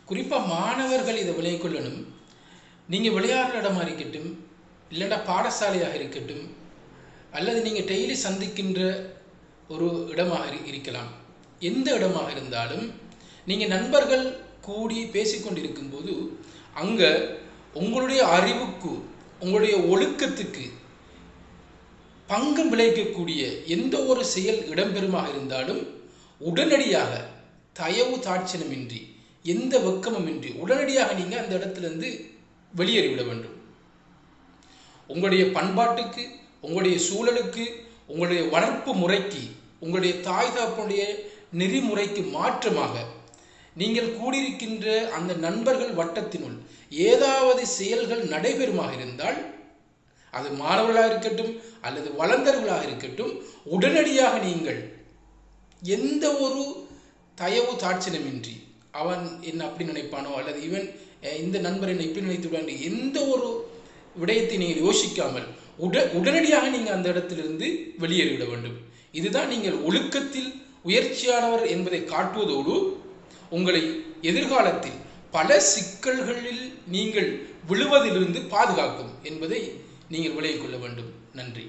குறிப்பாக மாணவர்கள் இதை விளங்கிக் கொள்ளணும். நீங்கள் விளையாடுற இடமா இருக்கட்டும், இல்லைன்னா பாடசாலையாக இருக்கட்டும், அல்லது நீங்கள் டெய்லி சந்திக்கின்ற ஒரு இடமாக இருக்கலாம். எந்த இடமாக இருந்தாலும் நீங்கள் நண்பர்கள் கூடி பேசிக்கொண்டிருக்கும்போது அங்கே உங்களுடைய அறிவுக்கு, உங்களுடைய ஒழுக்கத்துக்கு பங்கம் விளைவிக்கக்கூடிய எந்த ஒரு செயல் இடம்பெறுமாக இருந்தாலும் உடனடியாக தயவு தாட்சணமின்றி, எந்த வெக்கமுமின்றி உடனடியாக நீங்கள் அந்த இடத்துலேருந்து வெளியேறிவிட வேண்டும். உங்களுடைய பண்பாட்டுக்கு, உங்களுடைய சூழலுக்கு, உங்களுடைய வளர்ப்பு முறைக்கு, உங்களுடைய தாய் தகப்பனுடைய நெறிமுறைக்கு மாற்றமாக நீங்கள் கூடியிருக்கின்ற அந்த நண்பர்கள் வட்டத்தினுள் ஏதாவது செயல்கள் நடைபெறுமாக இருந்தால், அது மாணவர்களாக இருக்கட்டும் அல்லது வளர்ந்தவர்களாக இருக்கட்டும், உடனடியாக நீங்கள் எந்த ஒரு தயவு தாட்சணமின்றி, அவன் என்ன அப்படி நினைப்பானோ அல்லது இவன் இந்த நண்பர் என்னை இப்படி நினைத்து விடாண்டு எந்த ஒரு விடயத்தை நீங்கள் யோசிக்காமல் உடனடியாக நீங்கள் அந்த இடத்திலிருந்து வெளியேறிவிட வேண்டும். இதுதான் நீங்கள் ஒழுக்கத்தில் உயர்ச்சியானவர் என்பதை காட்டுவதோடு உங்களை எதிர்காலத்தில் பல சிக்கல்களில் நீங்கள் விழுவதிலிருந்து பாதுகாக்கும் என்பதை நீங்கள் விளங்கிக் கொள்ள வேண்டும். நன்றி.